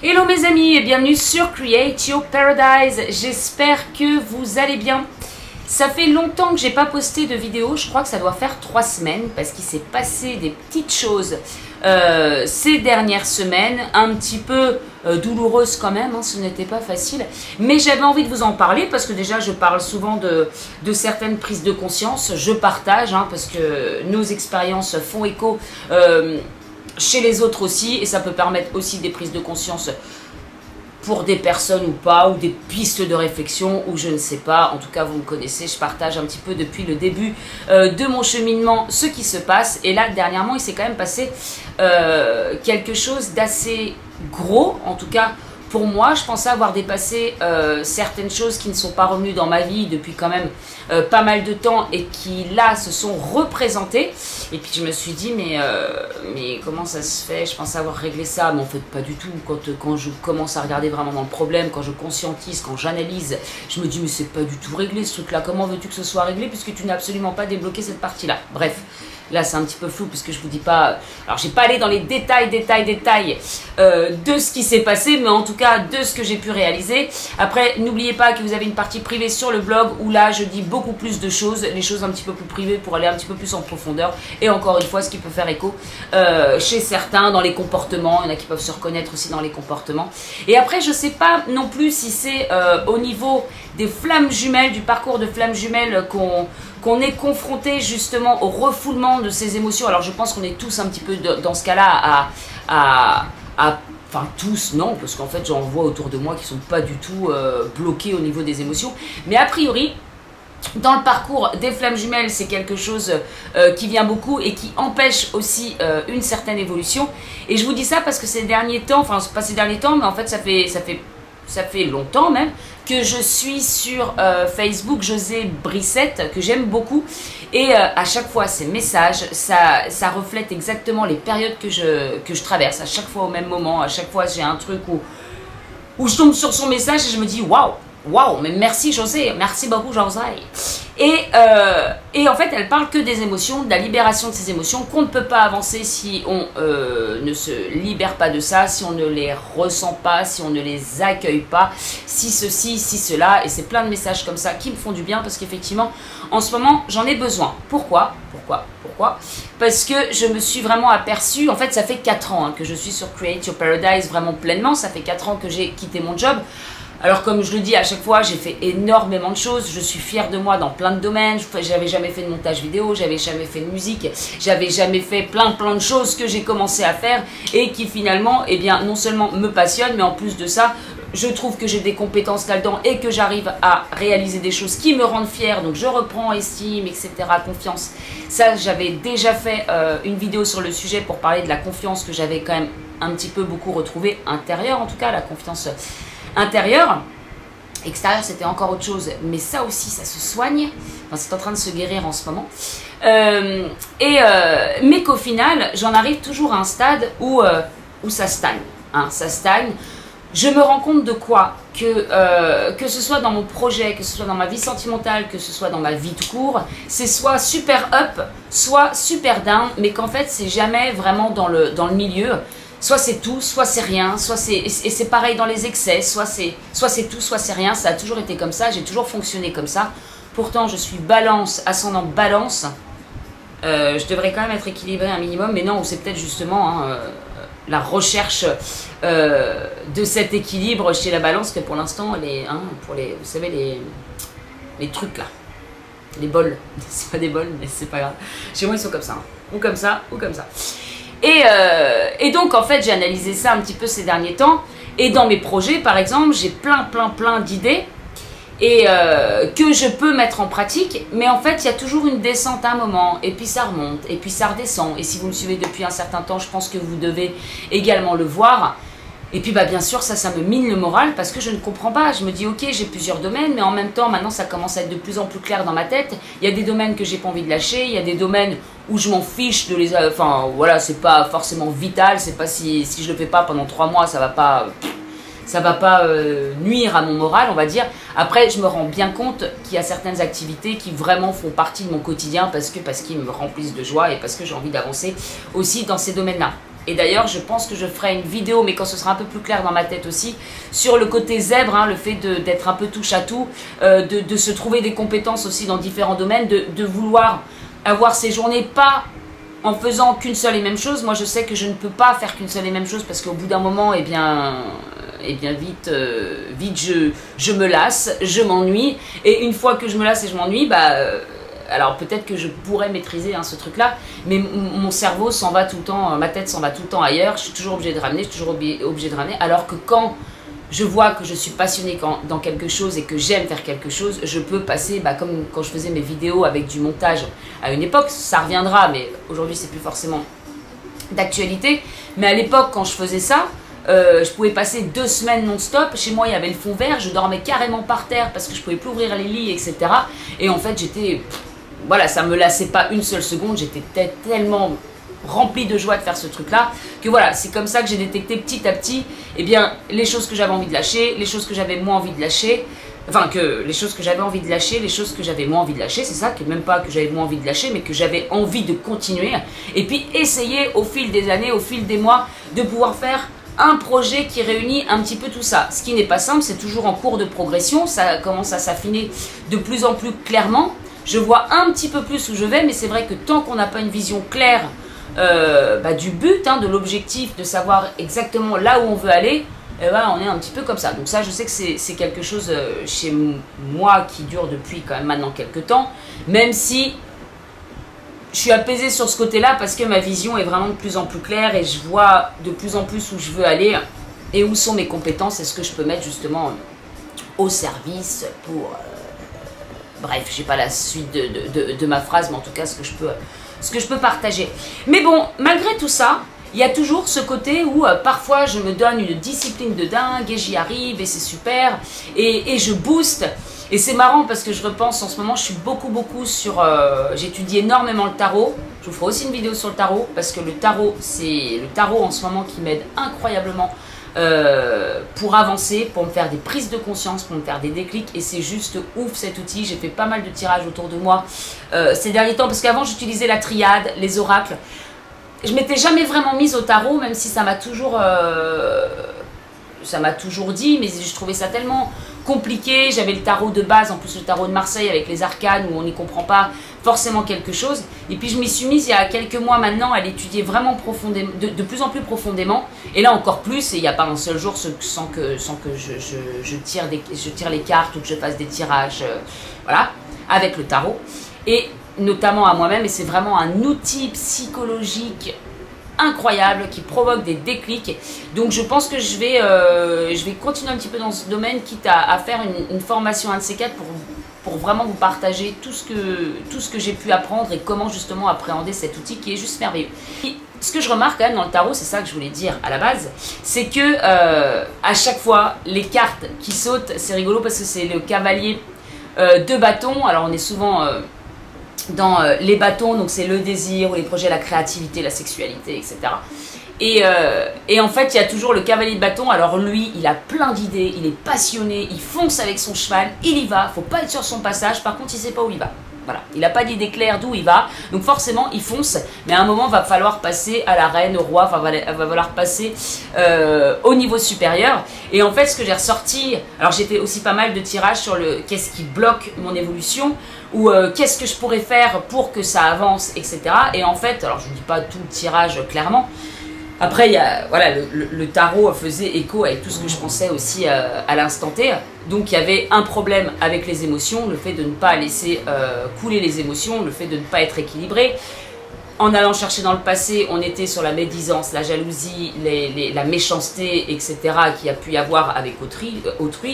Hello mes amis et bienvenue sur Create Your Paradise. J'espère que vous allez bien. Ça fait longtemps que j'ai pas posté de vidéo, je crois que ça doit faire 3 semaines parce qu'il s'est passé des petites choses ces dernières semaines, un petit peu douloureuses quand même, hein, ce n'était pas facile. Mais j'avais envie de vous en parler parce que déjà je parle souvent de certaines prises de conscience, je partage hein, parce que nos expériences font écho chez les autres aussi et ça peut permettre aussi des prises de conscience pour des personnes ou pas, ou des pistes de réflexion, ou je ne sais pas. En tout cas, vous me connaissez, je partage un petit peu depuis le début de mon cheminement ce qui se passe. Et là, dernièrement, il s'est quand même passé quelque chose d'assez gros, en tout cas pour moi. Je pensais avoir dépassé certaines choses qui ne sont pas revenues dans ma vie depuis quand même pas mal de temps et qui là se sont représentées. Et puis je me suis dit mais comment ça se fait? Je pensais avoir réglé ça, mais en fait pas du tout. Quand je commence à regarder vraiment dans le problème, quand je conscientise, quand j'analyse, je me dis mais c'est pas du tout réglé ce truc là. Comment veux-tu que ce soit réglé puisque tu n'as absolument pas débloqué cette partie là? Bref. Là, c'est un petit peu flou puisque je vous dis pas... Alors, j'ai pas allé dans les détails de ce qui s'est passé, mais en tout cas, de ce que j'ai pu réaliser. Après, n'oubliez pas que vous avez une partie privée sur le blog où là, je dis beaucoup plus de choses, les choses un petit peu plus privées pour aller un petit peu plus en profondeur. Et encore une fois, ce qui peut faire écho chez certains dans les comportements. Il y en a qui peuvent se reconnaître aussi dans les comportements. Et après, je sais pas non plus si c'est au niveau des flammes jumelles, du parcours de flammes jumelles qu'on est confronté justement au refoulement de ces émotions. Alors je pense qu'on est tous un petit peu dans ce cas-là enfin tous non, parce qu'en fait j'en vois autour de moi qui ne sont pas du tout bloqués au niveau des émotions. Mais a priori, dans le parcours des flammes jumelles, c'est quelque chose qui vient beaucoup et qui empêche aussi une certaine évolution. Et je vous dis ça parce que ces derniers temps, enfin pas ces derniers temps, mais en fait ça fait longtemps même que je suis sur Facebook José Brissette, que j'aime beaucoup. Et à chaque fois, ces messages, ça reflète exactement les périodes que je traverse. À chaque fois au même moment, à chaque fois j'ai un truc où je tombe sur son message et je me dis waouh, waouh, mais merci José, merci beaucoup José. Et en fait, elle parle que des émotions, de la libération de ces émotions, qu'on ne peut pas avancer si on ne se libère pas de ça, si on ne les ressent pas, si on ne les accueille pas, si ceci, si cela. Et c'est plein de messages comme ça qui me font du bien parce qu'effectivement, en ce moment, j'en ai besoin. Pourquoi? Parce que je me suis vraiment aperçue, en fait, ça fait 4 ans hein, que je suis sur Create Your Paradise vraiment pleinement, ça fait 4 ans que j'ai quitté mon job. Alors comme je le dis à chaque fois, j'ai fait énormément de choses, je suis fière de moi dans plein de domaines, j'avais jamais fait de montage vidéo, j'avais jamais fait de musique, j'avais jamais fait plein de choses que j'ai commencé à faire et qui finalement, eh bien, non seulement me passionnent, mais en plus de ça, je trouve que j'ai des compétences là-dedans et que j'arrive à réaliser des choses qui me rendent fière, donc je reprends estime, etc., confiance. Ça, j'avais déjà fait une vidéo sur le sujet pour parler de la confiance que j'avais quand même un petit peu beaucoup retrouvée, intérieure en tout cas, la confiance intérieur. Extérieur c'était encore autre chose, mais ça aussi ça se soigne, enfin, c'est en train de se guérir en ce moment, mais qu'au final j'en arrive toujours à un stade où ça stagne, hein, ça stagne. Je me rends compte de quoi? Que ce soit dans mon projet, que ce soit dans ma vie sentimentale, que ce soit dans ma vie de cours, c'est soit super up, soit super down, mais qu'en fait c'est jamais vraiment dans le milieu. Soit c'est tout, soit c'est rien, et c'est pareil dans les excès, soit c'est tout, soit c'est rien. Ça a toujours été comme ça, j'ai toujours fonctionné comme ça. Pourtant, je suis balance, ascendant balance. Je devrais quand même être équilibrée un minimum, mais non, c'est peut-être justement hein, la recherche de cet équilibre chez la balance que pour l'instant, vous savez, les trucs là, les bols, c'est pas des bols, mais c'est pas grave. Chez moi, ils sont comme ça, hein. Ou comme ça, ou comme ça. Et donc en fait j'ai analysé ça un petit peu ces derniers temps et dans mes projets par exemple j'ai plein d'idées et que je peux mettre en pratique, mais en fait il y a toujours une descente à un moment et puis ça remonte et puis ça redescend. Et si vous me suivez depuis un certain temps, je pense que vous devez également le voir. Et puis bah bien sûr ça me mine le moral parce que je ne comprends pas. Je me dis ok, j'ai plusieurs domaines, mais en même temps maintenant ça commence à être de plus en plus clair dans ma tête. Il y a des domaines que j'ai pas envie de lâcher, il y a des domaines où je m'en fiche de les... Enfin voilà, c'est pas forcément vital, c'est pas si je le fais pas pendant 3 mois, ça va pas nuire à mon moral, on va dire. Après, je me rends bien compte qu'il y a certaines activités qui vraiment font partie de mon quotidien parce qu'ils me remplissent de joie et parce que j'ai envie d'avancer aussi dans ces domaines-là. Et d'ailleurs, je pense que je ferai une vidéo, mais quand ce sera un peu plus clair dans ma tête aussi, sur le côté zèbre, hein, le fait d'être un peu touche à tout, de se trouver des compétences aussi dans différents domaines, de vouloir avoir ces journées pas en faisant qu'une seule et même chose. Moi, je sais que je ne peux pas faire qu'une seule et même chose parce qu'au bout d'un moment, eh bien vite, je me lasse, je m'ennuie. Et une fois que je me lasse et je m'ennuie, alors peut-être que je pourrais maîtriser ce truc-là, mais mon cerveau s'en va tout le temps, ma tête s'en va tout le temps ailleurs. Je suis toujours obligée de ramener, je suis toujours obligée de ramener. Alors que quand je vois que je suis passionnée dans quelque chose et que j'aime faire quelque chose, je peux passer, comme quand je faisais mes vidéos avec du montage à une époque, ça reviendra, mais aujourd'hui c'est plus forcément d'actualité. Mais à l'époque, quand je faisais ça, je pouvais passer 2 semaines non-stop. Chez moi, il y avait le fond vert, je dormais carrément par terre parce que je pouvais plus ouvrir les lits, etc. Et en fait, j'étais... Voilà, ça me lassait pas une seule seconde, j'étais tellement remplie de joie de faire ce truc-là, que voilà, c'est comme ça que j'ai détecté petit à petit, eh bien, les choses que j'avais envie de lâcher, les choses que j'avais moins envie de lâcher, les choses que j'avais envie de lâcher, les choses que j'avais moins envie de lâcher, c'est ça, que même pas que j'avais moins envie de lâcher, mais que j'avais envie de continuer, et puis essayer au fil des années, au fil des mois, de pouvoir faire un projet qui réunit un petit peu tout ça. Ce qui n'est pas simple, c'est toujours en cours de progression, ça commence à s'affiner de plus en plus clairement. Je vois un petit peu plus où je vais, mais c'est vrai que tant qu'on n'a pas une vision claire du but, de l'objectif, de savoir exactement là où on veut aller, on est un petit peu comme ça. Donc ça, je sais que c'est quelque chose chez moi qui dure depuis quand même maintenant quelques temps, même si je suis apaisée sur ce côté-là parce que ma vision est vraiment de plus en plus claire et je vois de plus en plus où je veux aller et où sont mes compétences et ce que je peux mettre justement au service pour... Bref, je n'ai pas la suite de ma phrase, mais en tout cas, ce que je peux partager. Mais bon, malgré tout ça, il y a toujours ce côté où parfois je me donne une discipline de dingue et j'y arrive et c'est super et je booste. Et c'est marrant parce que je repense en ce moment, je suis beaucoup sur... j'étudie énormément le tarot. Je vous ferai aussi une vidéo sur le tarot parce que le tarot, c'est le tarot en ce moment qui m'aide incroyablement pour avancer, pour me faire des prises de conscience, pour me faire des déclics et c'est juste ouf cet outil. J'ai fait pas mal de tirages autour de moi ces derniers temps parce qu'avant j'utilisais la triade, les oracles. Je m'étais jamais vraiment mise au tarot même si ça m'a toujours dit, mais je trouvais ça tellement compliqué. J'avais le tarot de base, en plus le tarot de Marseille avec les arcanes où on n'y comprend pas forcément quelque chose. Et puis je m'y suis mise il y a quelques mois maintenant à l'étudier vraiment profondément, de plus en plus profondément. Et là encore plus, et il n'y a pas un seul jour sans que je tire les cartes ou que je fasse des tirages, voilà, avec le tarot. Et notamment à moi-même, et c'est vraiment un outil psychologique incroyable qui provoque des déclics. Donc je pense que je vais continuer un petit peu dans ce domaine, quitte à faire une formation un de ces quatre pour vraiment vous partager tout ce que j'ai pu apprendre et comment justement appréhender cet outil qui est juste merveilleux. Et ce que je remarque quand même dans le tarot, c'est ça que je voulais dire à la base, c'est que à chaque fois les cartes qui sautent, c'est rigolo parce que c'est le cavalier de bâton. Alors on est souvent dans les bâtons, donc c'est le désir ou les projets, la créativité, la sexualité, etc. Et en fait, il y a toujours le cavalier de bâton. Alors lui, il a plein d'idées, il est passionné, il fonce avec son cheval, il y va, faut pas être sur son passage, par contre, il sait pas où il va. Voilà, il n'a pas d'idée claire d'où il va, donc forcément, il fonce, mais à un moment, va falloir passer à la reine, au roi, va falloir passer au niveau supérieur. Et en fait, ce que j'ai ressorti, alors j'ai fait aussi pas mal de tirages sur le qu'est-ce qui bloque mon évolution, ou qu'est-ce que je pourrais faire pour que ça avance, etc. Et en fait, alors je ne dis pas tout le tirage clairement, après, il y a, voilà, le tarot faisait écho avec tout ce que je pensais aussi à l'instant T. Donc, il y avait un problème avec les émotions, le fait de ne pas laisser couler les émotions, le fait de ne pas être équilibré. En allant chercher dans le passé, on était sur la médisance, la jalousie, la méchanceté, etc. qu'il y a pu y avoir avec autrui.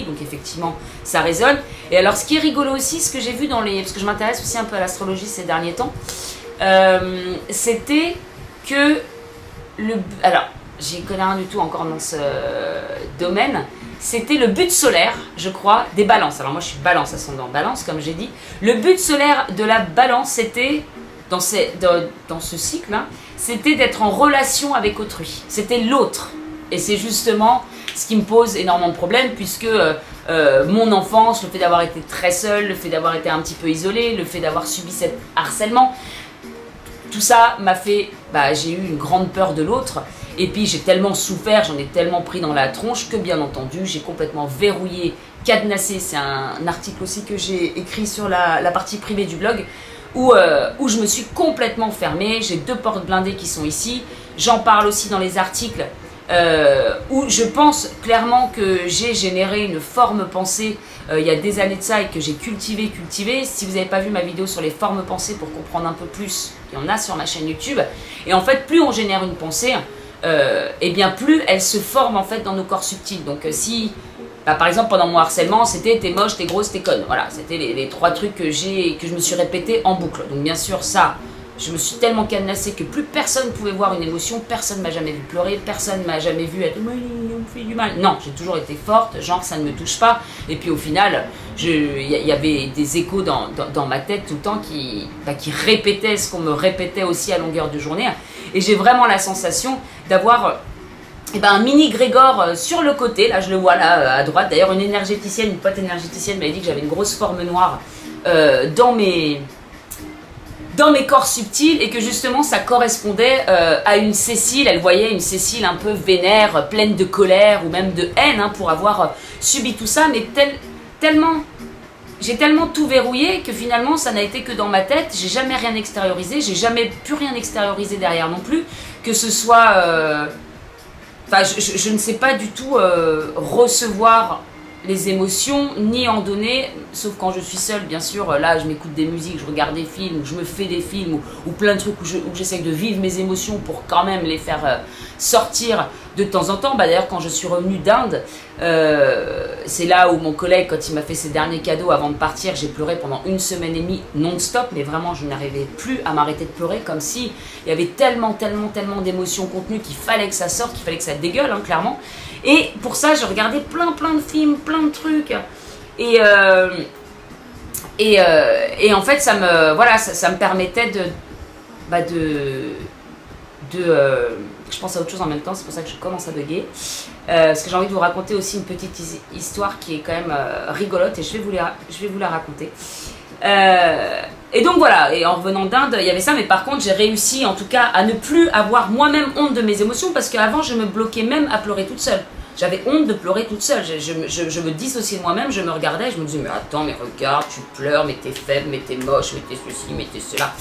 Donc, effectivement, ça résonne. Et alors, ce qui est rigolo aussi, ce que j'ai vu parce que je m'intéresse aussi un peu à l'astrologie ces derniers temps, c'était que... Alors, j'y connais rien du tout encore dans ce domaine. C'était le but solaire, je crois, des balances. Alors moi, je suis balance, ascendant balance, comme j'ai dit. Le but solaire de la balance, c'était, dans ce cycle, c'était d'être en relation avec autrui. C'était l'autre. Et c'est justement ce qui me pose énormément de problèmes, puisque mon enfance, le fait d'avoir été très seule, le fait d'avoir été un petit peu isolée, le fait d'avoir subi cet harcèlement, tout ça m'a fait, j'ai eu une grande peur de l'autre Et puis j'ai tellement souffert, j'en ai tellement pris dans la tronche que bien entendu, j'ai complètement verrouillé, cadenassé. C'est un article aussi que j'ai écrit sur la partie privée du blog, où je me suis complètement fermée. J'ai 2 portes blindées qui sont ici. J'en parle aussi dans les articles où je pense clairement que j'ai généré une forme pensée il y a des années de ça et que j'ai cultivé. Si vous n'avez pas vu ma vidéo sur les formes pensées pour comprendre un peu plus, il y en a sur ma chaîne YouTube. Et en fait, plus on génère une pensée, et bien plus elle se forme en fait dans nos corps subtils. Donc si, par exemple pendant mon harcèlement, c'était t'es moche, t'es grosse, t'es conne. Voilà, c'était les 3 trucs que je me suis répété en boucle. Donc bien sûr ça, je me suis tellement cadenassée que plus personne pouvait voir une émotion, personne m'a jamais vu pleurer, personne m'a jamais vu être « il me fait du mal ». Non, j'ai toujours été forte, genre ça ne me touche pas. Et puis au final, il y avait des échos dans ma tête tout le temps qui répétaient ce qu'on me répétait aussi à longueur de journée. Et j'ai vraiment la sensation d'avoir un mini Grégor sur le côté, là je le vois là à droite. D'ailleurs une énergéticienne, une pote énergéticienne m'avait dit que j'avais une grosse forme noire dans mes corps subtils et que justement ça correspondait à une Cécile. Elle voyait une Cécile un peu vénère, pleine de colère ou même de haine pour avoir subi tout ça, mais j'ai tellement tout verrouillé que finalement ça n'a été que dans ma tête. J'ai jamais rien extériorisé, j'ai jamais pu rien extérioriser derrière non plus, que ce soit je ne sais pas du tout recevoir les émotions, ni en donner, sauf quand je suis seule, bien sûr. Là, je m'écoute des musiques, je regarde des films, je me fais des films, ou plein de trucs où j'essaie de vivre mes émotions pour quand même les faire sortir de temps en temps. D'ailleurs, quand je suis revenue d'Inde, c'est là où mon collègue, quand il m'a fait ses derniers cadeaux avant de partir, j'ai pleuré pendant 1 semaine et demie non-stop, mais vraiment, je n'arrivais plus à m'arrêter de pleurer, comme si il y avait tellement d'émotions contenues qu'il fallait que ça sorte, qu'il fallait que ça dégueule, clairement. Et pour ça, je regardais plein de films, plein de trucs. Et en fait, ça me permettait je pense à autre chose en même temps, c'est pour ça que je commence à bugger. Parce que j'ai envie de vous raconter aussi une petite histoire qui est quand même rigolote et je vais vous la raconter. Et donc voilà, et en revenant d'Inde, il y avait ça, mais par contre j'ai réussi en tout cas à ne plus avoir moi-même honte de mes émotions, parce qu'avant je me bloquais même à pleurer toute seule. J'avais honte de pleurer toute seule, je me dissociais de moi-même, je me regardais, je me disais mais attends, mais regarde, tu pleures, mais t'es faible, mais t'es moche, mais t'es ceci, mais t'es cela.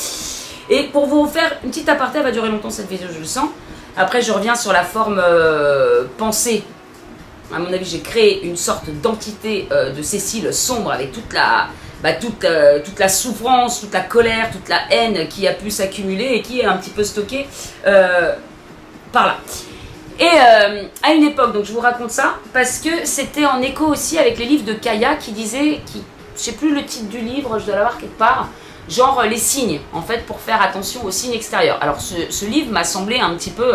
Et pour vous faire une petite aparté, elle va durer longtemps cette vidéo, je le sens. Après je reviens sur la forme pensée. À mon avis j'ai créé une sorte d'entité de Cécile sombre avec toute la souffrance, toute la colère, toute la haine qui a pu s'accumuler et qui est un petit peu stockée par là. Et à une époque, donc je vous raconte ça, parce que c'était en écho aussi avec les livres de Kaya qui disait, je sais plus le titre du livre, je dois l'avoir quelque part, genre les signes, en fait, pour faire attention aux signes extérieurs. Alors ce livre m'a semblé un petit peu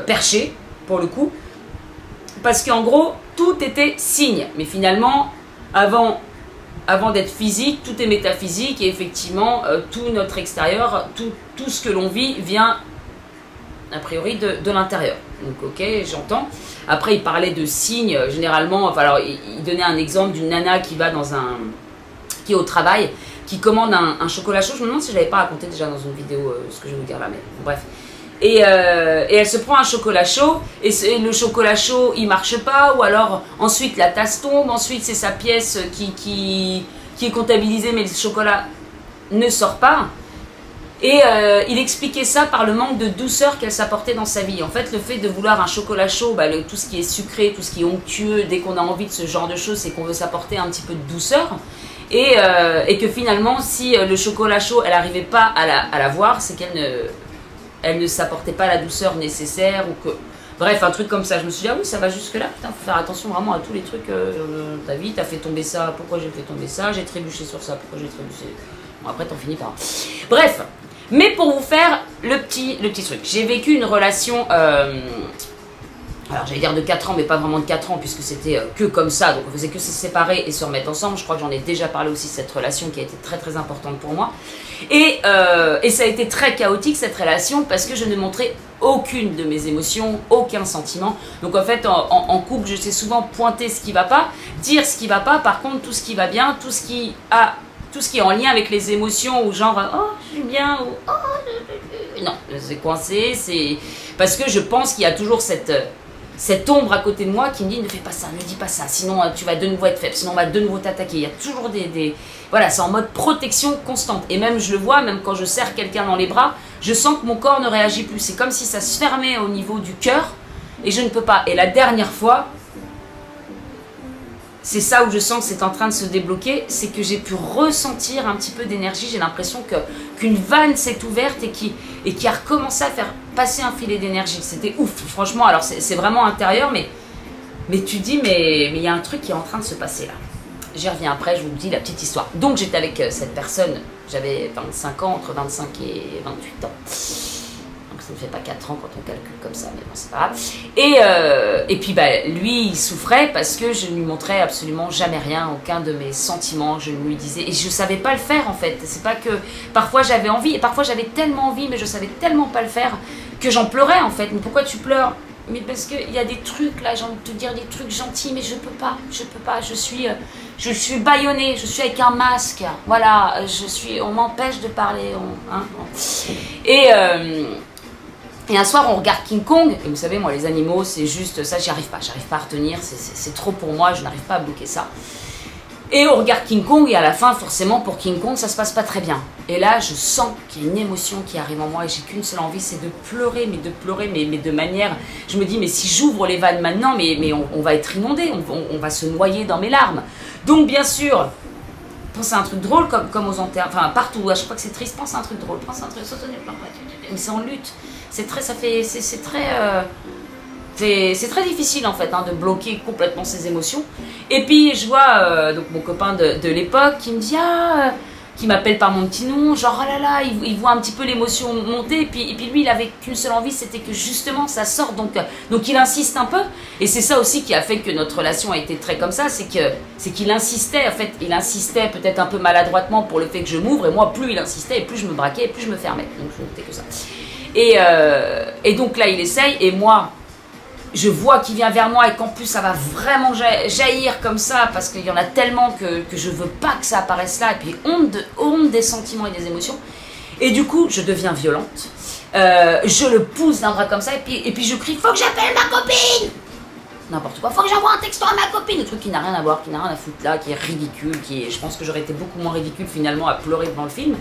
perché, pour le coup, parce qu'en gros, tout était signe, mais finalement, avant d'être physique, tout est métaphysique, et effectivement, tout notre extérieur, tout ce que l'on vit vient a priori de l'intérieur. Donc ok, j'entends. Après il parlait de signes, généralement, enfin alors il donnait un exemple d'une nana qui va qui est au travail, qui commande un chocolat chaud. Je me demande si je l'avais pas raconté déjà dans une vidéo, ce que je vais vous dire là, mais bon, bref. Et elle se prend un chocolat chaud, et le chocolat chaud il marche pas, ou alors ensuite la tasse tombe, ensuite c'est sa pièce qui est comptabilisée mais le chocolat ne sort pas. Et il expliquait ça par le manque de douceur qu'elle s'apportait dans sa vie. En fait, le fait de vouloir un chocolat chaud, tout ce qui est sucré, tout ce qui est onctueux, dès qu'on a envie de ce genre de choses, c'est qu'on veut s'apporter un petit peu de douceur. Et que finalement, si le chocolat chaud, elle n'arrivait pas à l'avoir, c'est qu'elle ne s'apportait pas la douceur nécessaire. Ou que... Bref, un truc comme ça. Je me suis dit, ah oui, ça va jusque là. Putain, faut faire attention vraiment à tous les trucs de ta vie. T'as fait tomber ça, pourquoi j'ai fait tomber ça? J'ai trébuché sur ça, pourquoi j'ai trébuché? Bon, après, t'en finis par... Bref. Mais pour vous faire le petit truc, j'ai vécu une relation, alors j'allais dire de 4 ans, mais pas vraiment de 4 ans, puisque c'était que comme ça, donc on faisait que se séparer et se remettre ensemble. Je crois que j'en ai déjà parlé aussi, cette relation qui a été très importante pour moi. Et ça a été très chaotique cette relation, parce que je ne montrais aucune de mes émotions, aucun sentiment. Donc en fait, en couple, je sais souvent pointer ce qui va pas, dire ce qui va pas, par contre tout ce qui va bien, tout ce qui est en lien avec les émotions, ou genre oh je suis bien, ou oh non, c'est coincé, c'est... Parce que je pense qu'il y a toujours cette ombre à côté de moi qui me dit ne fais pas ça, ne dis pas ça, sinon tu vas de nouveau être faible, sinon on va de nouveau t'attaquer. Il y a toujours voilà, c'est en mode protection constante. Et même je le vois, même quand je serre quelqu'un dans les bras, je sens que mon corps ne réagit plus. C'est comme si ça se fermait au niveau du cœur et je ne peux pas. Et la dernière fois, c'est ça où je sens que c'est en train de se débloquer, c'est que j'ai pu ressentir un petit peu d'énergie. J'ai l'impression qu'une vanne s'est ouverte et qui a recommencé à faire passer un filet d'énergie. C'était ouf, franchement. Alors c'est vraiment intérieur, mais tu dis, mais il y a un truc qui est en train de se passer là. J'y reviens après, je vous dis la petite histoire. Donc j'étais avec cette personne, j'avais 25 ans, entre 25 et 28 ans. Donc ça ne fait pas 4 ans quand on calcule comme ça, mais bon, c'est pas grave. Et puis bah, lui, il souffrait parce que je ne lui montrais absolument jamais rien, aucun de mes sentiments, je ne lui disais... Et je ne savais pas le faire en fait. C'est pas que... Parfois j'avais envie, et parfois j'avais tellement envie, mais je ne savais tellement pas le faire que j'en pleurais en fait. Mais pourquoi tu pleures? Mais parce qu'il y a des trucs là, j'ai envie de te dire des trucs gentils, mais je peux pas, je suis bâillonnée, je suis avec un masque, voilà, on m'empêche de parler, Et un soir on regarde King Kong, et vous savez moi les animaux c'est juste ça, j'arrive pas à retenir, c'est trop pour moi, je n'arrive pas à bloquer ça. Et on regarde King Kong et à la fin forcément pour King Kong ça se passe pas très bien. Et là je sens qu'il y a une émotion qui arrive en moi et j'ai qu'une seule envie, c'est de pleurer, mais de manière, je me dis mais si j'ouvre les vannes maintenant, mais on va être inondé, on va se noyer dans mes larmes. Donc bien sûr, pense à un truc drôle comme aux enterrements, enfin partout, à chaque fois que c'est triste, pense à un truc drôle, pense à un truc, mais c'est en lutte, c'est très difficile en fait de bloquer complètement ses émotions. Et puis je vois donc mon copain de l'époque qui me dit qui m'appelle par mon petit nom, genre oh là là, il voit un petit peu l'émotion monter, et puis lui il avait qu'une seule envie, c'était que justement ça sorte, donc il insiste un peu, et c'est ça aussi qui a fait que notre relation a été très comme ça, c'est qu'il insistait, en fait, il insistait peut-être un peu maladroitement pour le fait que je m'ouvre, et moi plus il insistait, et plus je me braquais, et plus je me fermais, donc je n'étais que ça. Et donc là il essaye, et moi je vois qu'il vient vers moi et qu'en plus ça va vraiment jaillir comme ça parce qu'il y en a tellement que je veux pas que ça apparaisse là, et puis honte des sentiments et des émotions, et du coup je deviens violente, je le pousse d'un bras comme ça, et puis je crie faut que j'appelle ma copine, n'importe quoi, faut que j'envoie un texto à ma copine, le truc qui n'a rien à voir, qui n'a rien à foutre là, qui est ridicule, je pense que j'aurais été beaucoup moins ridicule finalement à pleurer devant le film.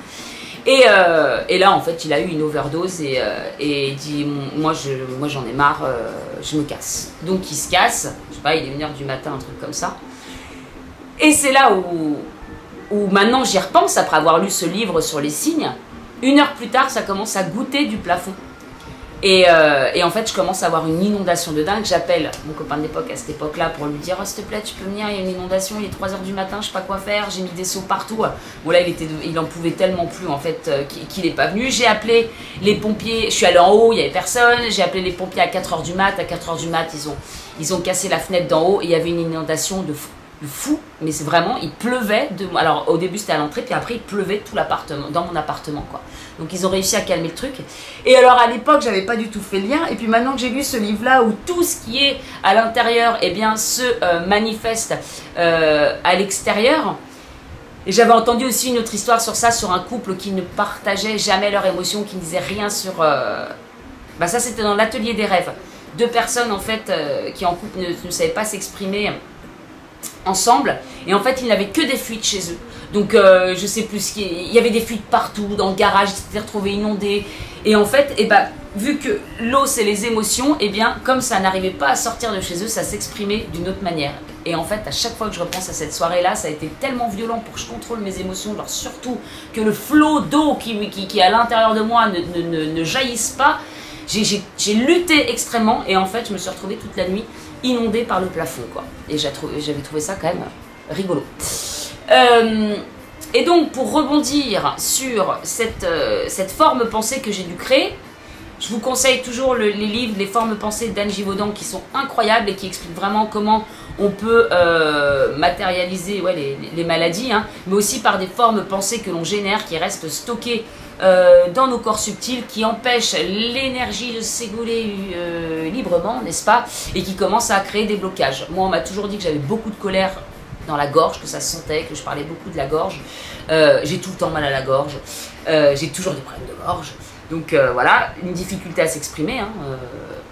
Et là, en fait, il a eu une overdose et il dit moi j'en ai marre, je me casse. Donc il se casse, je sais pas, il est 1h du matin, un truc comme ça. Et c'est là où maintenant j'y repense, après avoir lu ce livre sur les signes. 1 heure plus tard, ça commence à goûter du plafond. Et en fait, je commence à avoir une inondation de dingue. J'appelle mon copain d'époque à cette époque-là pour lui dire oh, s'il te plaît, tu peux venir, il y a une inondation, il est 3h du matin, je sais pas quoi faire, j'ai mis des seaux partout. Bon, là, il en pouvait tellement plus en fait qu'il n'est pas venu. J'ai appelé les pompiers, je suis allée en haut, il n'y avait personne. J'ai appelé les pompiers à 4h du mat. À 4h du mat, ils ont cassé la fenêtre d'en haut et il y avait une inondation de fou, mais c'est vraiment, il pleuvait, alors au début c'était à l'entrée, puis après il pleuvait tout l'appartement, dans mon appartement quoi. Donc ils ont réussi à calmer le truc. Et alors à l'époque j'avais pas du tout fait le lien, et puis maintenant que j'ai lu ce livre là où tout ce qui est à l'intérieur eh bien se manifeste à l'extérieur. Et j'avais entendu aussi une autre histoire sur ça, sur un couple qui ne partageait jamais leurs émotions, qui ne disait rien sur... ça c'était dans l'atelier des rêves. 2 personnes en fait qui en couple ne savaient pas s'exprimer ensemble, et en fait ils n'avaient que des fuites chez eux, donc je sais plus, il y avait des fuites partout, dans le garage, ils s'étaient retrouvés inondés, et en fait, vu que l'eau c'est les émotions, et bien comme ça n'arrivait pas à sortir de chez eux, ça s'exprimait d'une autre manière, et en fait à chaque fois que je repense à cette soirée là, ça a été tellement violent pour que je contrôle mes émotions, genre surtout que le flot d'eau qui est à l'intérieur de moi ne jaillisse pas. J'ai lutté extrêmement, et en fait je me suis retrouvée toute la nuit inondée par le plafond quoi. Et j'avais trouvé ça quand même rigolo. Et donc pour rebondir sur cette forme pensée que j'ai dû créer, je vous conseille toujours les livres, les formes pensées d'Anne Givaudan qui sont incroyables et qui expliquent vraiment comment on peut matérialiser les maladies, mais aussi par des formes pensées que l'on génère qui restent stockées dans nos corps subtils, qui empêchent l'énergie de s'égouler librement, n'est-ce pas, et qui commencent à créer des blocages. Moi, on m'a toujours dit que j'avais beaucoup de colère dans la gorge, que ça se sentait, que je parlais beaucoup de la gorge. J'ai tout le temps mal à la gorge, j'ai toujours des problèmes de gorge. Donc voilà, une difficulté à s'exprimer, hein,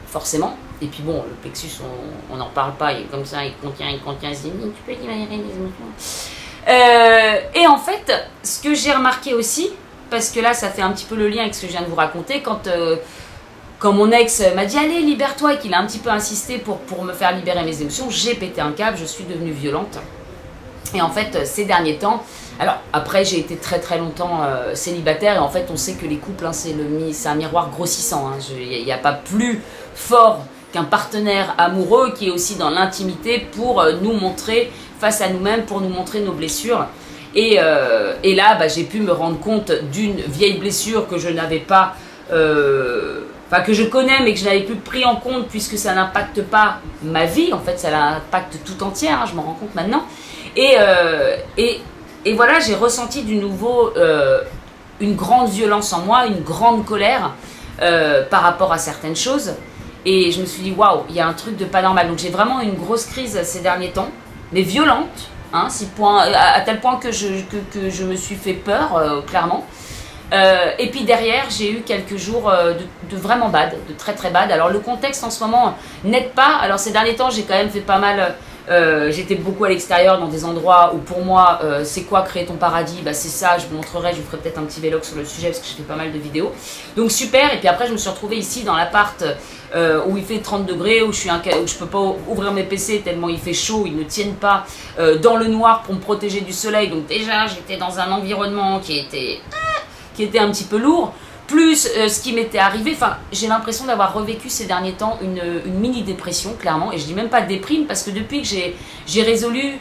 forcément. Et puis bon, le plexus, on n'en parle pas, il est comme ça, il contient, tu peux imaginer les émotions. Et en fait, ce que j'ai remarqué aussi, parce que là, ça fait un petit peu le lien avec ce que je viens de vous raconter, quand mon ex m'a dit « Allez, libère-toi » et qu'il a un petit peu insisté pour me faire libérer mes émotions, j'ai pété un câble, je suis devenue violente. Et en fait, ces derniers temps, alors après j'ai été très très longtemps célibataire et en fait on sait que les couples, hein, c'est un miroir grossissant. Il n'y a pas plus fort qu'un partenaire amoureux qui est aussi dans l'intimité pour nous montrer face à nous-mêmes, pour nous montrer nos blessures. Et là, bah, j'ai pu me rendre compte d'une vieille blessure que je n'avais pas... Enfin, que je connais mais que je n'avais plus pris en compte puisque ça n'impacte pas ma vie, en fait ça l'impacte tout entière, hein, je m'en rends compte maintenant. Et voilà, j'ai ressenti du nouveau une grande violence en moi, une grande colère par rapport à certaines choses. Et je me suis dit, waouh, il y a un truc de pas normal. Donc j'ai vraiment eu une grosse crise ces derniers temps, mais violente, hein, à tel point que je me suis fait peur, clairement. Et puis derrière, j'ai eu quelques jours de vraiment bad, de très très bad. Alors le contexte en ce moment n'aide pas. Alors ces derniers temps, j'ai quand même fait pas mal... j'étais beaucoup à l'extérieur dans des endroits où pour moi c'est quoi créer ton paradis, bah c'est ça, je vous montrerai, je vous ferai peut-être un petit vlog sur le sujet parce que j'ai fait pas mal de vidéos, donc super. Et puis après je me suis retrouvée ici dans l'appart où il fait 30 degrés, où je peux pas ouvrir mes PC tellement il fait chaud, ils ne tiennent pas dans le noir pour me protéger du soleil, donc déjà j'étais dans un environnement qui était un petit peu lourd. Plus ce qui m'était arrivé, enfin j'ai l'impression d'avoir revécu ces derniers temps une mini-dépression, clairement, et je dis même pas déprime, parce que depuis que j'ai résolu,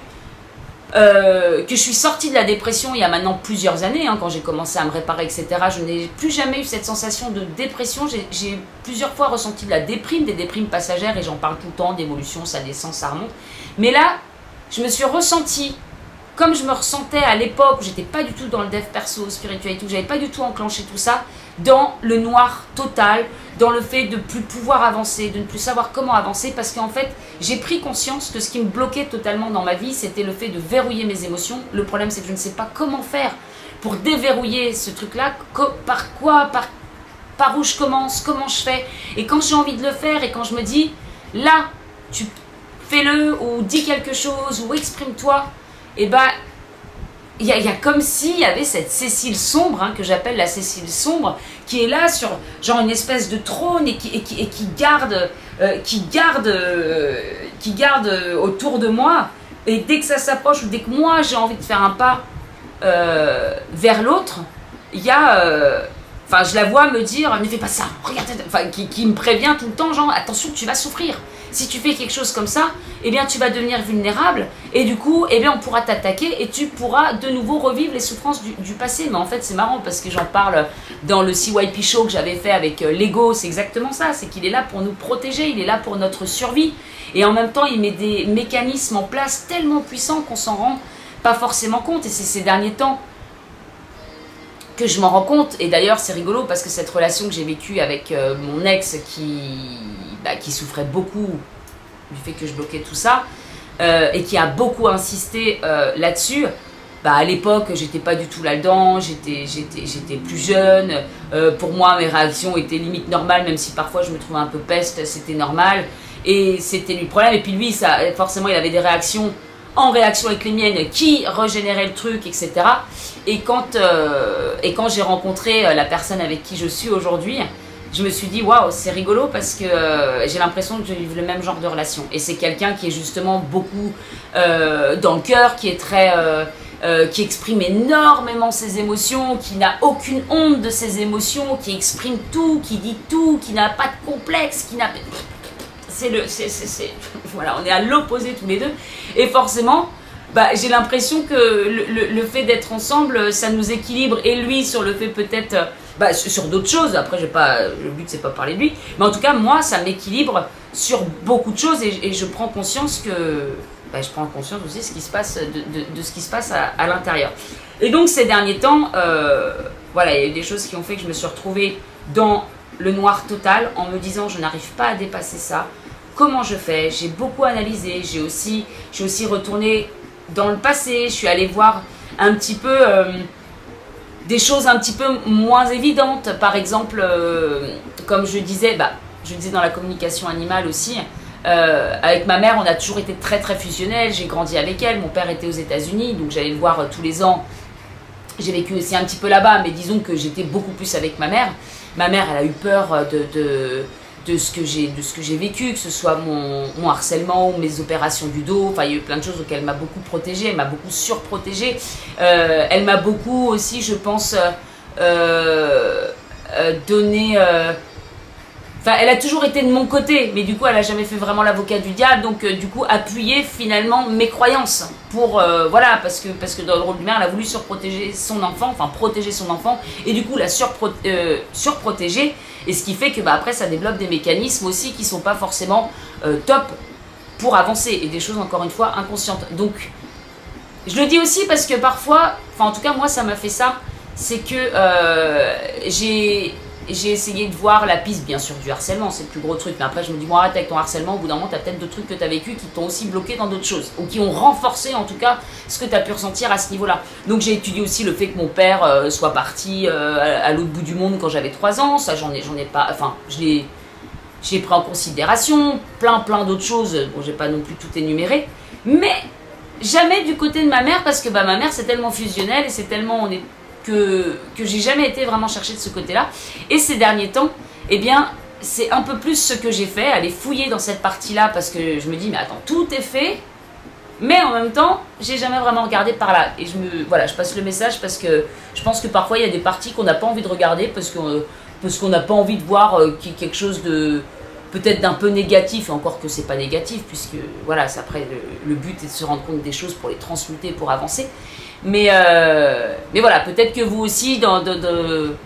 que je suis sortie de la dépression il y a maintenant plusieurs années, hein, quand j'ai commencé à me réparer, etc., je n'ai plus jamais eu cette sensation de dépression. J'ai plusieurs fois ressenti de la déprime, des déprimes passagères, et j'en parle tout le temps, d'évolution, ça descend, ça remonte. Mais là, je me suis ressentie comme je me ressentais à l'époque où j'étais pas du tout dans le dev perso, spirituel et tout, j'avais pas du tout enclenché tout ça, dans le noir total, dans le fait de ne plus pouvoir avancer, de ne plus savoir comment avancer, parce qu'en fait, j'ai pris conscience que ce qui me bloquait totalement dans ma vie, c'était le fait de verrouiller mes émotions. Le problème, c'est que je ne sais pas comment faire pour déverrouiller ce truc-là, par où je commence, comment je fais. Et quand j'ai envie de le faire et quand je me dis, là, tu fais-le, ou dis quelque chose, ou exprime-toi, et bah, il y a comme s'il y avait cette Cécile sombre, hein, que j'appelle la Cécile sombre, qui est là sur genre une espèce de trône et qui garde autour de moi. Et dès que ça s'approche, ou dès que moi j'ai envie de faire un pas vers l'autre, il y a... Enfin, je la vois me dire, ne fais pas ça, regarde, enfin, qui me prévient tout le temps, genre, attention, tu vas souffrir. Si tu fais quelque chose comme ça, eh bien, tu vas devenir vulnérable, et du coup, eh bien, on pourra t'attaquer, et tu pourras de nouveau revivre les souffrances du passé. Mais en fait, c'est marrant, parce que j'en parle dans le CYP Show que j'avais fait avec Lego, c'est exactement ça, c'est qu'il est là pour nous protéger, il est là pour notre survie, et en même temps, il met des mécanismes en place tellement puissants qu'on s'en rend pas forcément compte, et c'est ces derniers temps que je m'en rends compte. Et d'ailleurs c'est rigolo parce que cette relation que j'ai vécue avec mon ex qui souffrait beaucoup du fait que je bloquais tout ça et qui a beaucoup insisté là-dessus, à l'époque j'étais pas du tout là-dedans, j'étais plus jeune, pour moi mes réactions étaient limite normales, même si parfois je me trouvais un peu peste, c'était normal, et c'était lui le problème. Et puis lui, forcément il avait des réactions en réaction avec les miennes qui régénéraient le truc, etc. Et quand j'ai rencontré la personne avec qui je suis aujourd'hui, je me suis dit waouh, c'est rigolo parce que j'ai l'impression que je vis le même genre de relation. Et c'est quelqu'un qui est justement beaucoup dans le cœur, qui est qui exprime énormément ses émotions, qui n'a aucune honte de ses émotions, qui exprime tout, qui dit tout, qui n'a pas de complexe, qui n'a... Voilà, on est à l'opposé tous les deux. Et forcément, j'ai l'impression que le fait d'être ensemble, ça nous équilibre. Et lui, sur le fait peut-être... sur d'autres choses, après le but c'est pas parler de lui, mais en tout cas moi ça m'équilibre sur beaucoup de choses, et je prends conscience que... je prends conscience aussi de ce qui se passe, de ce qui se passe à l'intérieur. Et donc ces derniers temps, voilà, il y a eu des choses qui ont fait que je me suis retrouvée dans le noir total, en me disant je n'arrive pas à dépasser ça. Comment je fais? J'ai beaucoup analysé, j'ai aussi retourné dans le passé, je suis allée voir un petit peu des choses un petit peu moins évidentes. Par exemple, comme je disais dans la communication animale aussi, avec ma mère, on a toujours été très très fusionnels. J'ai grandi avec elle, mon père était aux États-Unis, donc j'allais le voir tous les ans. J'ai vécu aussi un petit peu là-bas, mais disons que j'étais beaucoup plus avec ma mère. Ma mère, elle a eu peur de ce que j'ai vécu, que ce soit mon harcèlement ou mes opérations du dos. Enfin, il y a eu plein de choses auxquelles elle m'a beaucoup protégée, elle m'a beaucoup surprotégée. Elle m'a beaucoup aussi, je pense, donné... Enfin, elle a toujours été de mon côté, mais du coup, elle n'a jamais fait vraiment l'avocat du diable, donc du coup, appuyer finalement mes croyances pour, voilà, parce que dans le rôle du mère, elle a voulu surprotéger son enfant, enfin protéger son enfant, et du coup, la surprotéger, et ce qui fait que après, ça développe des mécanismes aussi qui sont pas forcément top pour avancer, et des choses, encore une fois, inconscientes. Donc, je le dis aussi parce que parfois, enfin en tout cas, moi, ça m'a fait ça, c'est que j'ai essayé de voir la piste, bien sûr, du harcèlement, c'est le plus gros truc. Mais après, je me dis, bon, arrête avec ton harcèlement. Au bout d'un moment, tu as peut-être d'autres trucs que tu as vécu qui t'ont aussi bloqué dans d'autres choses. Ou qui ont renforcé, en tout cas, ce que tu as pu ressentir à ce niveau-là. Donc, j'ai étudié aussi le fait que mon père soit parti à l'autre bout du monde quand j'avais 3 ans. Ça, j'en ai pas... Enfin, j'ai pris en considération plein d'autres choses. Bon, j'ai pas non plus tout énuméré. Mais jamais du côté de ma mère, parce que ma mère, c'est tellement fusionnel et c'est tellement... que j'ai jamais été vraiment chercher de ce côté-là. Et ces derniers temps, eh bien, c'est un peu plus ce que j'ai fait, aller fouiller dans cette partie-là, parce que je me dis, mais attends, tout est fait, mais en même temps, j'ai jamais vraiment regardé par là. Et voilà, je passe le message parce que je pense que parfois, il y a des parties qu'on n'a pas envie de regarder, parce qu'on n'a pas envie de voir quelque chose de... peut-être d'un peu négatif, et encore que c'est pas négatif, puisque voilà, après le but est de se rendre compte des choses pour les transmuter, pour avancer. Mais voilà, peut-être que vous aussi,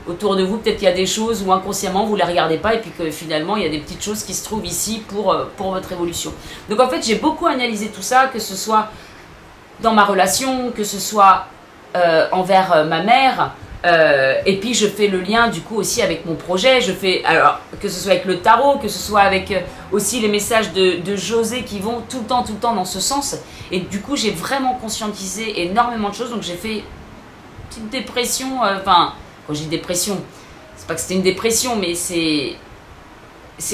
autour de vous, peut-être qu'il y a des choses où inconsciemment vous ne les regardez pas et puis que finalement il y a des petites choses qui se trouvent ici pour votre évolution. Donc en fait, j'ai beaucoup analysé tout ça, que ce soit dans ma relation, que ce soit envers ma mère. Et puis je fais le lien du coup aussi avec mon projet, alors que ce soit avec le tarot, que ce soit avec aussi les messages de José qui vont tout le temps dans ce sens, et du coup j'ai vraiment conscientisé énormément de choses. Donc j'ai fait une petite dépression, enfin quand j'ai dépression, c'est pas que c'était une dépression, mais c'est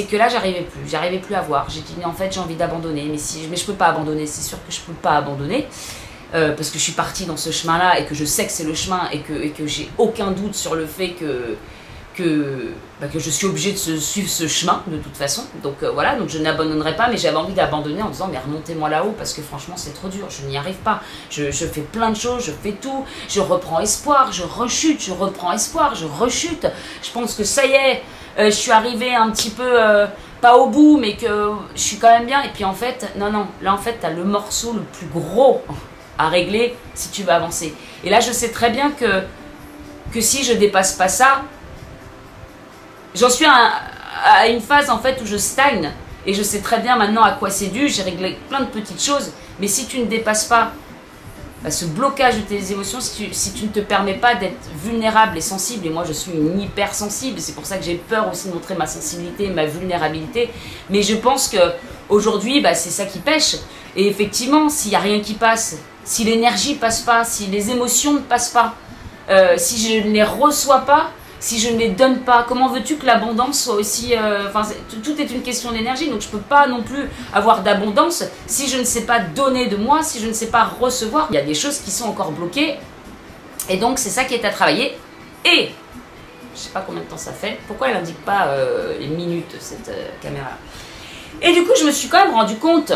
que là j'arrivais plus à voir. J'ai dit mais en fait j'ai envie d'abandonner, mais je peux pas abandonner, c'est sûr que je peux pas abandonner. Parce que je suis partie dans ce chemin-là et que je sais que c'est le chemin et que j'ai aucun doute sur le fait que je suis obligée de suivre ce chemin de toute façon. Donc voilà, donc je n'abandonnerai pas, mais j'avais envie d'abandonner en disant mais remontez-moi là-haut parce que franchement c'est trop dur, je n'y arrive pas. Je fais plein de choses, je fais tout, je reprends espoir, je rechute, je reprends espoir, je rechute. Je pense que ça y est, je suis arrivée un petit peu... pas au bout, mais que je suis quand même bien. Et puis en fait, non, là en fait, tu as le morceau le plus gros à régler si tu veux avancer. Et là, je sais très bien que si je dépasse pas ça, j'en suis à une phase en fait où je stagne. Et je sais très bien maintenant à quoi c'est dû. J'ai réglé plein de petites choses. Mais si tu ne dépasses pas ce blocage de tes émotions, si tu ne te permets pas d'être vulnérable et sensible, et moi je suis une hypersensible, c'est pour ça que j'ai peur aussi de montrer ma sensibilité, ma vulnérabilité, mais je pense qu'aujourd'hui, c'est ça qui pêche. Et effectivement, s'il n'y a rien qui passe, si l'énergie passe pas, si les émotions ne passent pas, si je ne les reçois pas, si je ne les donne pas, comment veux-tu que l'abondance soit aussi... tout est une question d'énergie, donc je ne peux pas non plus avoir d'abondance si je ne sais pas donner de moi, si je ne sais pas recevoir. Il y a des choses qui sont encore bloquées, et donc c'est ça qui est à travailler. Et, je ne sais pas combien de temps ça fait, pourquoi elle n'indique pas les minutes, cette caméra. Et du coup, je me suis quand même rendu compte,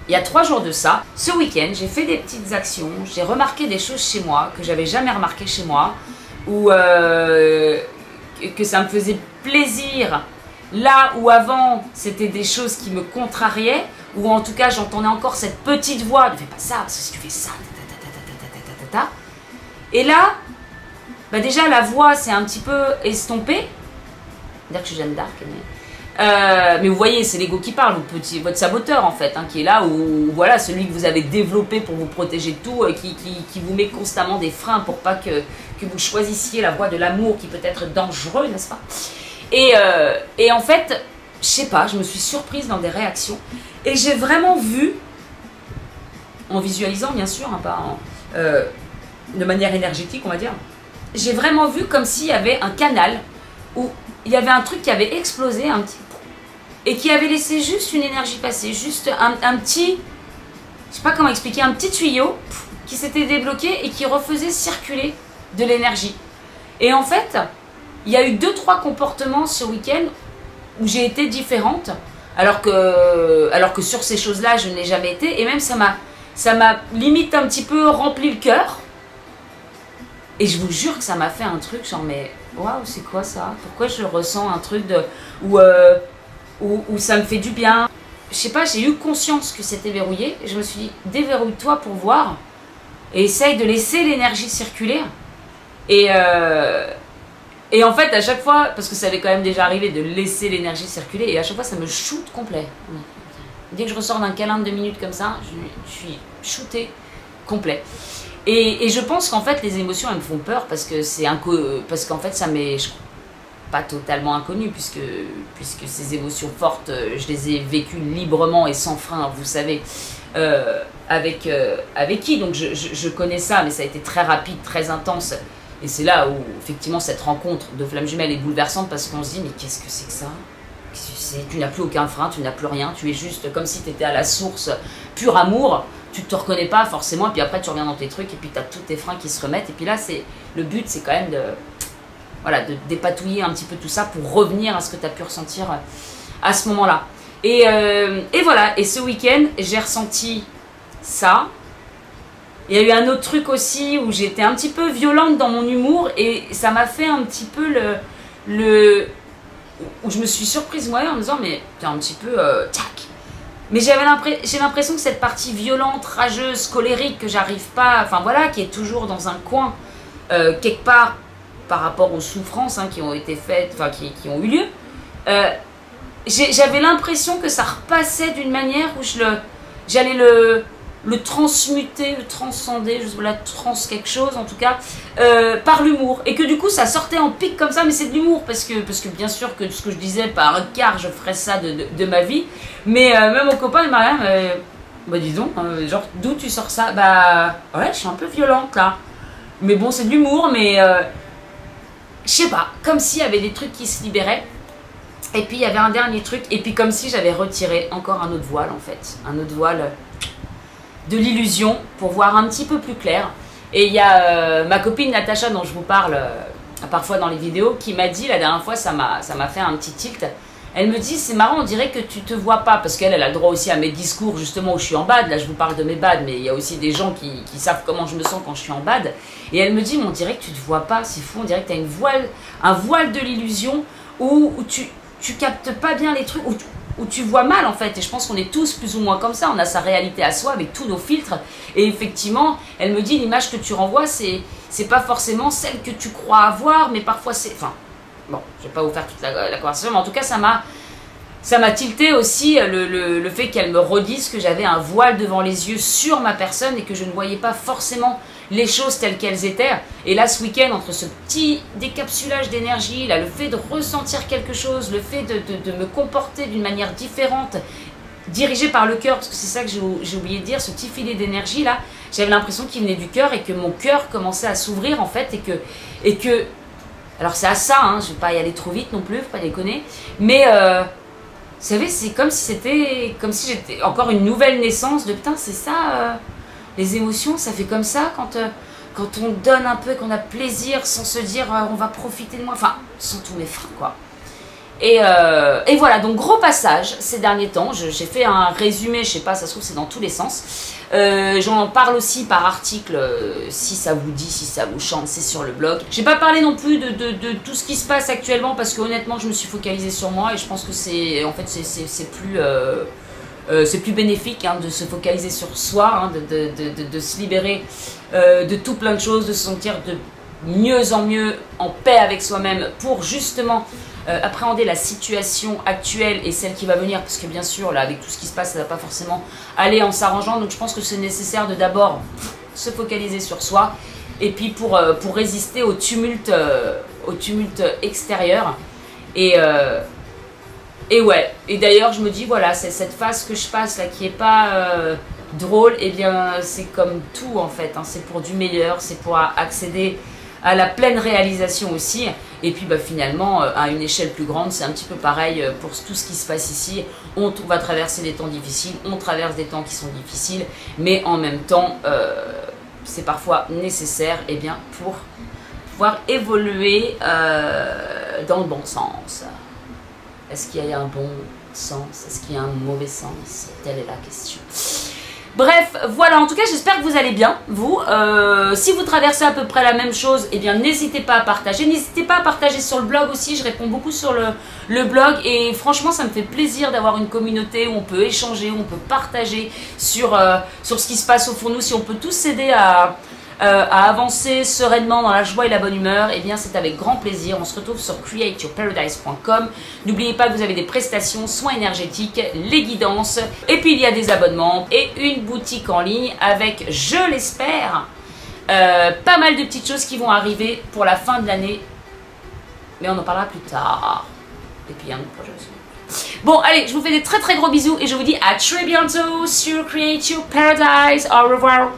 il y a 3 jours de ça, ce week-end, j'ai fait des petites actions, j'ai remarqué des choses chez moi que j'avais jamais remarqué chez moi, ou que ça me faisait plaisir, là où avant c'était des choses qui me contrariaient, ou en tout cas j'entendais encore cette petite voix, ne fais pas ça, parce que si tu fais ça, et là, déjà la voix s'est un petit peu estompée, dire que je suis Jeanne d'Arc, mais vous voyez, c'est l'ego qui parle, votre saboteur en fait, qui est là, où voilà, celui que vous avez développé pour vous protéger de tout, qui vous met constamment des freins pour pas que vous choisissiez la voie de l'amour qui peut être dangereux, n'est-ce pas? Et en fait, je sais pas, je me suis surprise dans des réactions, et j'ai vraiment vu, en visualisant bien sûr, pas de manière énergétique on va dire, j'ai vraiment vu comme s'il y avait un canal où il y avait un truc qui avait explosé un petit et qui avait laissé juste une énergie passer, juste un petit, je sais pas comment expliquer, un petit tuyau qui s'était débloqué et qui refaisait circuler de l'énergie. Et en fait, il y a eu 2-3 comportements ce week-end où j'ai été différente, alors que sur ces choses-là, je n'ai jamais été, et même ça m'a limite un petit peu rempli le cœur. Et je vous jure que ça m'a fait un truc genre, mais waouh, c'est quoi ça? Pourquoi je ressens un truc où ça me fait du bien? Je sais pas, j'ai eu conscience que c'était verrouillé, et je me suis dit, déverrouille-toi pour voir, et essaye de laisser l'énergie circuler. Et en fait, à chaque fois, parce que ça avait quand même déjà arrivé de laisser l'énergie circuler, et à chaque fois, ça me shoot complet. Dès que je ressors d'un câlin de 2 minutes comme ça, je suis shootée complet. Et je pense qu'en fait, les émotions, elles me font peur parce que parce qu'en fait, ça m'est pas totalement inconnu, puisque ces émotions fortes, je les ai vécues librement et sans frein, vous savez, avec qui. Donc, je connais ça, mais ça a été très rapide, très intense. Et c'est là où, effectivement, cette rencontre de flammes jumelles est bouleversante parce qu'on se dit, mais qu'est-ce que c'est que ça? Tu n'as plus aucun frein, tu n'as plus rien, tu es juste comme si tu étais à la source, pur amour, tu ne te reconnais pas forcément, et puis après tu reviens dans tes trucs, et puis tu as tous tes freins qui se remettent, et puis là, le but, c'est quand même de dépatouiller un petit peu tout ça pour revenir à ce que tu as pu ressentir à ce moment-là. Et voilà, et ce week-end, j'ai ressenti ça. Il y a eu un autre truc aussi où j'étais un petit peu violente dans mon humour, et ça m'a fait un petit peu où je me suis surprise moi en me disant, mais t'es un petit peu tac. Mais j'ai l'impression que cette partie violente, rageuse, colérique, que j'arrive pas, enfin voilà, qui est toujours dans un coin, quelque part, par rapport aux souffrances qui ont été faites, enfin qui ont eu lieu, j'avais l'impression que ça repassait d'une manière où j'allais le transmuter, le transcender, je sais pas, quelque chose en tout cas, par l'humour. Et que du coup ça sortait en pic comme ça, mais c'est de l'humour, parce que bien sûr que ce que je disais par un quart, je ferais ça de ma vie. Mais même mon copain, il m'a rien, bah dis donc, genre d'où tu sors ça? Bah ouais, je suis un peu violente là. Mais bon, c'est de l'humour, mais je sais pas, comme s'il y avait des trucs qui se libéraient. Et puis il y avait un dernier truc, et puis comme si j'avais retiré encore un autre voile en fait, un autre voile de l'illusion pour voir un petit peu plus clair. Et il y a ma copine Natacha, dont je vous parle parfois dans les vidéos, qui m'a dit la dernière fois, ça m'a fait un petit tilt. Elle me dit, c'est marrant, on dirait que tu te vois pas, parce qu'elle a le droit aussi à mes discours justement où je suis en bad. Là je vous parle de mes bads, mais il y a aussi des gens qui savent comment je me sens quand je suis en bad. Et elle me dit, mais on dirait que tu te vois pas, c'est fou, on dirait que tu as un voile de l'illusion où tu captes pas bien les trucs, où tu vois mal en fait. Et je pense qu'on est tous plus ou moins comme ça, on a sa réalité à soi avec tous nos filtres. Et effectivement, elle me dit, l'image que tu renvoies, c'est pas forcément celle que tu crois avoir, mais parfois c'est... Enfin, bon, je vais pas vous faire toute la conversation, mais en tout cas, ça m'a tilté aussi le fait qu'elle me redise que j'avais un voile devant les yeux sur ma personne et que je ne voyais pas forcément les choses telles qu'elles étaient. Et là, ce week-end, entre ce petit décapsulage d'énergie, là, le fait de ressentir quelque chose, le fait de me comporter d'une manière différente, dirigée par le cœur, parce que c'est ça que j'ai oublié de dire, ce petit filet d'énergie là, j'avais l'impression qu'il venait du cœur et que mon cœur commençait à s'ouvrir en fait, et que alors c'est à ça, je vais pas y aller trop vite non plus, faut pas déconner, mais vous savez, c'est comme si j'étais encore une nouvelle naissance de putain, c'est ça, les émotions, ça fait comme ça quand on donne un peu, qu'on a plaisir sans se dire on va profiter de moi, enfin sans tous mes freins quoi. Et voilà, donc gros passage ces derniers temps, j'ai fait un résumé, je sais pas, ça se trouve c'est dans tous les sens. J'en parle aussi par article, si ça vous dit, si ça vous chante, c'est sur le blog. J'ai pas parlé non plus de tout ce qui se passe actuellement parce que honnêtement je me suis focalisée sur moi et je pense que c'est plus bénéfique de se focaliser sur soi, de se libérer de tout plein de choses, de se sentir de mieux en mieux en paix avec soi-même pour justement appréhender la situation actuelle et celle qui va venir, parce que bien sûr là avec tout ce qui se passe ça ne va pas forcément aller en s'arrangeant, donc je pense que c'est nécessaire de d'abord se focaliser sur soi et puis pour résister au tumulte extérieur et ouais, et d'ailleurs je me dis voilà, c'est cette phase que je passe là qui est pas drôle, et bien c'est comme tout en fait, c'est pour du meilleur, c'est pour accéder à la pleine réalisation aussi. Et puis bah, finalement, à une échelle plus grande, c'est un petit peu pareil pour tout ce qui se passe ici. On va traverser des temps difficiles, on traverse des temps qui sont difficiles, mais en même temps, c'est parfois nécessaire eh bien, pour pouvoir évoluer dans le bon sens. Est-ce qu'il y a un bon sens? Est-ce qu'il y a un mauvais sens? Telle est la question. Bref, voilà, en tout cas, j'espère que vous allez bien, vous. Si vous traversez à peu près la même chose, eh bien, n'hésitez pas à partager. N'hésitez pas à partager sur le blog aussi, je réponds beaucoup sur le blog. Et franchement, ça me fait plaisir d'avoir une communauté où on peut échanger, où on peut partager sur ce qui se passe au fond de nous. Si on peut tous s'aider à avancer sereinement dans la joie et la bonne humeur, eh bien c'est avec grand plaisir. On se retrouve sur createyourparadise.com. N'oubliez pas que vous avez des prestations, soins énergétiques, les guidances, et puis il y a des abonnements et une boutique en ligne avec, je l'espère, pas mal de petites choses qui vont arriver pour la fin de l'année, mais on en parlera plus tard. Et puis il y a un autre projet aussi. Bon, allez, je vous fais des très très gros bisous et je vous dis à très bientôt sur Create Your Paradise. Au revoir.